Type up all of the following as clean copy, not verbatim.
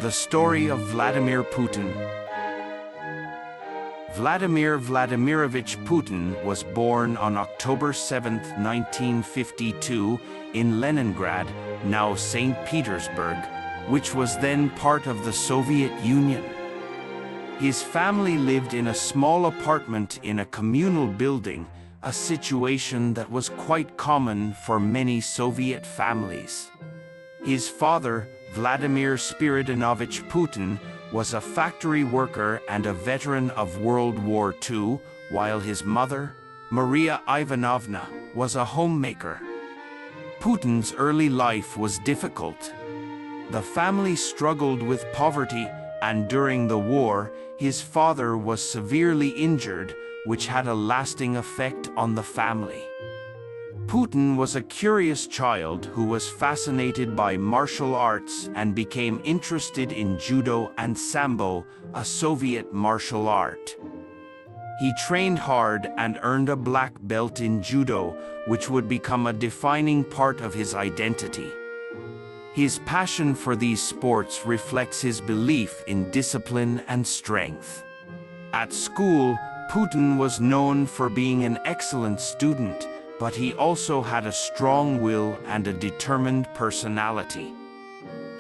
The Story of Vladimir Putin. Vladimir Vladimirovich Putin was born on October 7, 1952, in Leningrad, now St. Petersburg, which was then part of the Soviet Union. His family lived in a small apartment in a communal building, a situation that was quite common for many Soviet families. His father, Vladimir Spiridonovich Putin, was a factory worker and a veteran of World War II, while his mother, Maria Ivanovna, was a homemaker. Putin's early life was difficult. The family struggled with poverty, and during the war, his father was severely injured, which had a lasting effect on the family. Putin was a curious child who was fascinated by martial arts and became interested in judo and sambo, a Soviet martial art. He trained hard and earned a black belt in judo, which would become a defining part of his identity. His passion for these sports reflects his belief in discipline and strength. At school, Putin was known for being an excellent student, but he also had a strong will and a determined personality.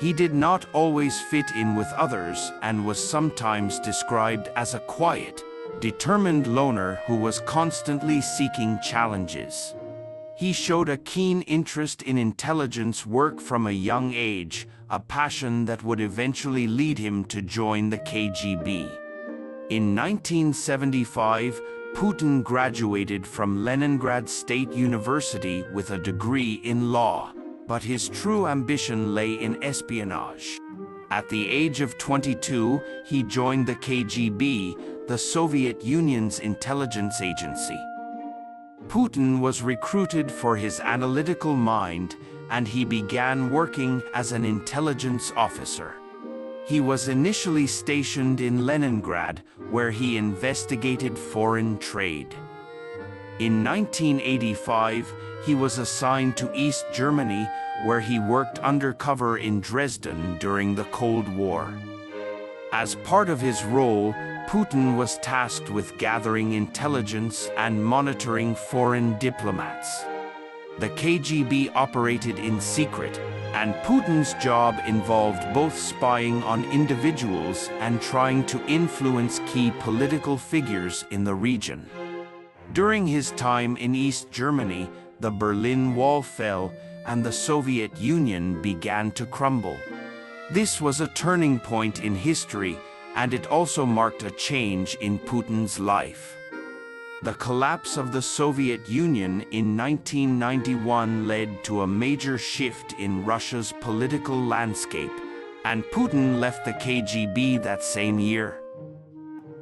He did not always fit in with others and was sometimes described as a quiet, determined loner who was constantly seeking challenges. He showed a keen interest in intelligence work from a young age, a passion that would eventually lead him to join the KGB. In 1975, Putin graduated from Leningrad State University with a degree in law, but his true ambition lay in espionage. At the age of 22, he joined the KGB, the Soviet Union's intelligence agency. Putin was recruited for his analytical mind, and he began working as an intelligence officer. He was initially stationed in Leningrad, where he investigated foreign trade. In 1985, he was assigned to East Germany, where he worked undercover in Dresden during the Cold War. As part of his role, Putin was tasked with gathering intelligence and monitoring foreign diplomats. The KGB operated in secret, and Putin's job involved both spying on individuals and trying to influence key political figures in the region. During his time in East Germany, the Berlin Wall fell, and the Soviet Union began to crumble. This was a turning point in history, and it also marked a change in Putin's life. The collapse of the Soviet Union in 1991 led to a major shift in Russia's political landscape, and Putin left the KGB that same year.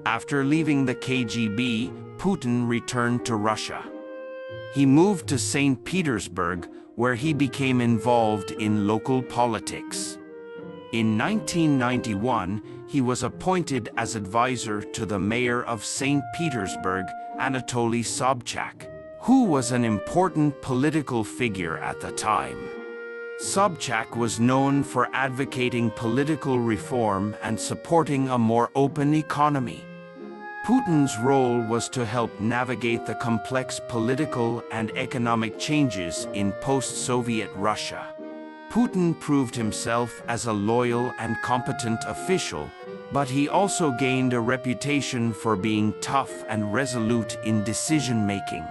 After leaving the KGB, Putin returned to Russia. He moved to St. Petersburg, where he became involved in local politics. In 1991, he was appointed as advisor to the mayor of St. Petersburg, Anatoly Sobchak, who was an important political figure at the time. Sobchak was known for advocating political reform and supporting a more open economy. Putin's role was to help navigate the complex political and economic changes in post-Soviet Russia. Putin proved himself as a loyal and competent official, but he also gained a reputation for being tough and resolute in decision-making.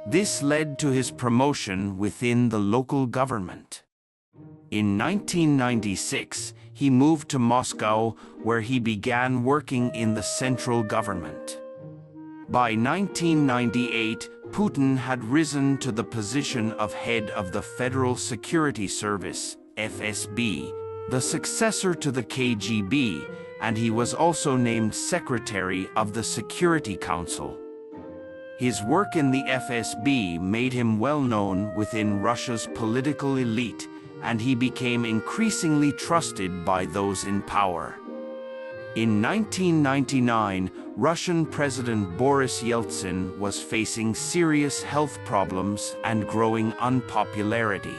This led to his promotion within the local government. In 1996, he moved to Moscow, where he began working in the central government. By 1998, Putin had risen to the position of head of the Federal Security Service, FSB, the successor to the KGB, and he was also named Secretary of the Security Council. His work in the FSB made him well known within Russia's political elite, and he became increasingly trusted by those in power. In 1999, Russian President Boris Yeltsin was facing serious health problems and growing unpopularity.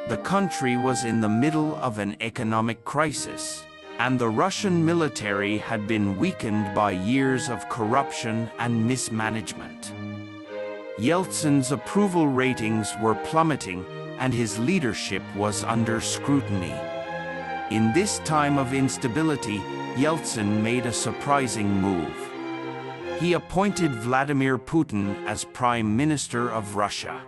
The country was in the middle of an economic crisis, and the Russian military had been weakened by years of corruption and mismanagement. Yeltsin's approval ratings were plummeting, and his leadership was under scrutiny. In this time of instability, Yeltsin made a surprising move. He appointed Vladimir Putin as Prime Minister of Russia.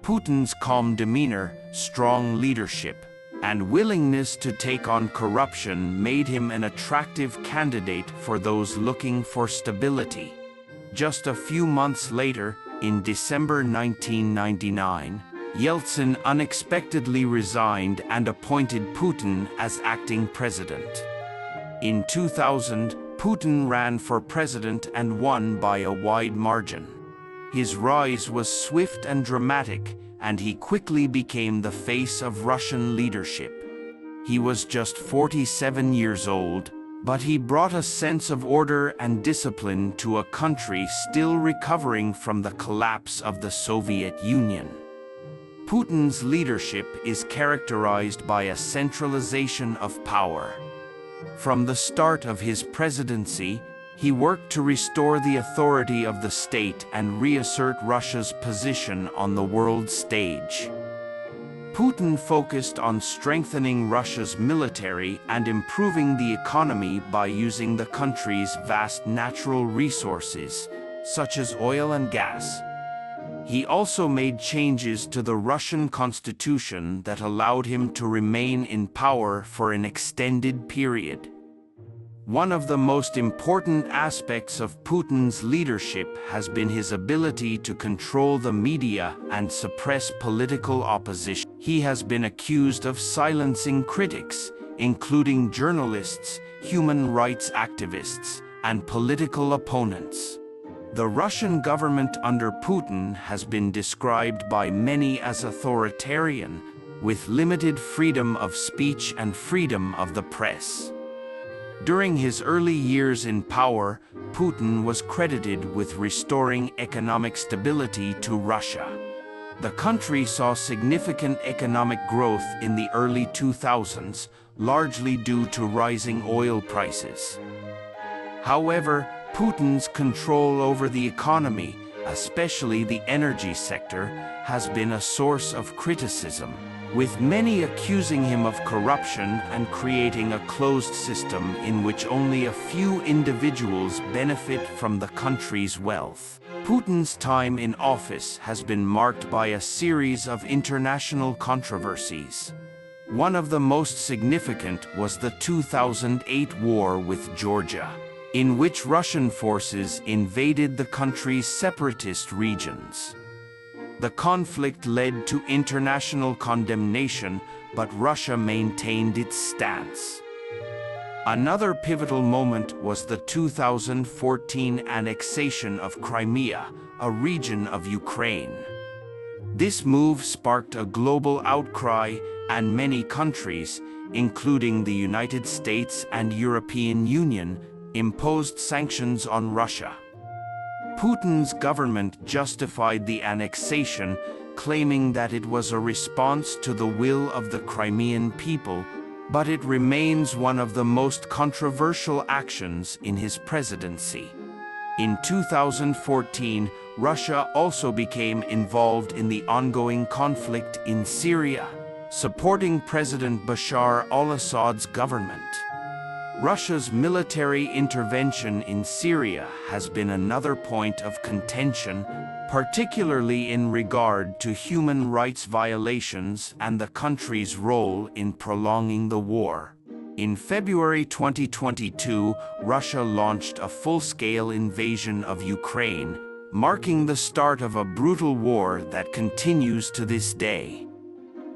Putin's calm demeanor, strong leadership, and willingness to take on corruption made him an attractive candidate for those looking for stability. Just a few months later, in December 1999, Yeltsin unexpectedly resigned and appointed Putin as acting president. In 2000, Putin ran for president and won by a wide margin. His rise was swift and dramatic, and he quickly became the face of Russian leadership. He was just 47 years old, but he brought a sense of order and discipline to a country still recovering from the collapse of the Soviet Union. Putin's leadership is characterized by a centralization of power. From the start of his presidency, he worked to restore the authority of the state and reassert Russia's position on the world stage. Putin focused on strengthening Russia's military and improving the economy by using the country's vast natural resources, such as oil and gas. He also made changes to the Russian constitution that allowed him to remain in power for an extended period. One of the most important aspects of Putin's leadership has been his ability to control the media and suppress political opposition. He has been accused of silencing critics, including journalists, human rights activists, and political opponents. The Russian government under Putin has been described by many as authoritarian, with limited freedom of speech and freedom of the press. During his early years in power, Putin was credited with restoring economic stability to Russia. The country saw significant economic growth in the early 2000s, largely due to rising oil prices. However, Putin's control over the economy, especially the energy sector, has been a source of criticism, with many accusing him of corruption and creating a closed system in which only a few individuals benefit from the country's wealth. Putin's time in office has been marked by a series of international controversies. One of the most significant was the 2008 war with Georgia, in which Russian forces invaded the country's separatist regions. The conflict led to international condemnation, but Russia maintained its stance. Another pivotal moment was the 2014 annexation of Crimea, a region of Ukraine. This move sparked a global outcry, and many countries, including the United States and European Union, imposed sanctions on Russia. Putin's government justified the annexation, claiming that it was a response to the will of the Crimean people, but it remains one of the most controversial actions in his presidency. In 2014, Russia also became involved in the ongoing conflict in Syria, supporting President Bashar al-Assad's government. Russia's military intervention in Syria has been another point of contention, particularly in regard to human rights violations and the country's role in prolonging the war. In February 2022, Russia launched a full-scale invasion of Ukraine, marking the start of a brutal war that continues to this day.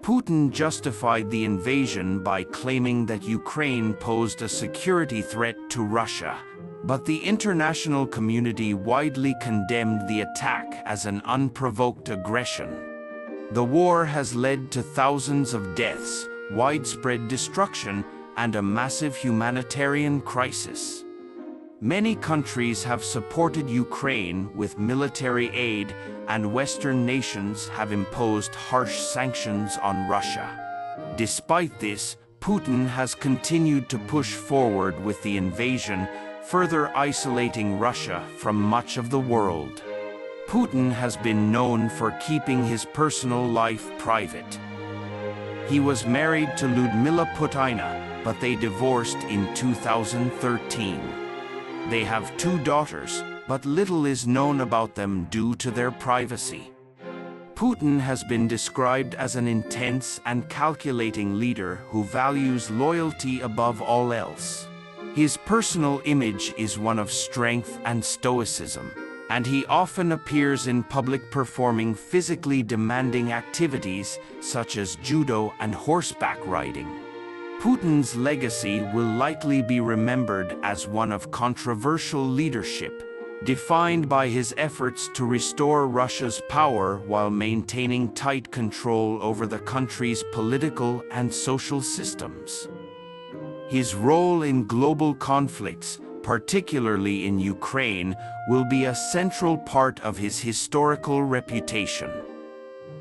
Putin justified the invasion by claiming that Ukraine posed a security threat to Russia, but the international community widely condemned the attack as an unprovoked aggression. The war has led to thousands of deaths, widespread destruction, and a massive humanitarian crisis. Many countries have supported Ukraine with military aid, and Western nations have imposed harsh sanctions on Russia. Despite this, Putin has continued to push forward with the invasion, further isolating Russia from much of the world. Putin has been known for keeping his personal life private. He was married to Lyudmila Putina, but they divorced in 2013. They have 2 daughters, but little is known about them due to their privacy. Putin has been described as an intense and calculating leader who values loyalty above all else. His personal image is one of strength and stoicism, and he often appears in public performing physically demanding activities such as judo and horseback riding. Putin's legacy will likely be remembered as one of controversial leadership, defined by his efforts to restore Russia's power while maintaining tight control over the country's political and social systems. His role in global conflicts, particularly in Ukraine, will be a central part of his historical reputation.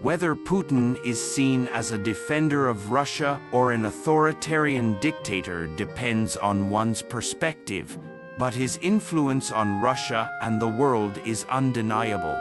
Whether Putin is seen as a defender of Russia or an authoritarian dictator depends on one's perspective, but his influence on Russia and the world is undeniable.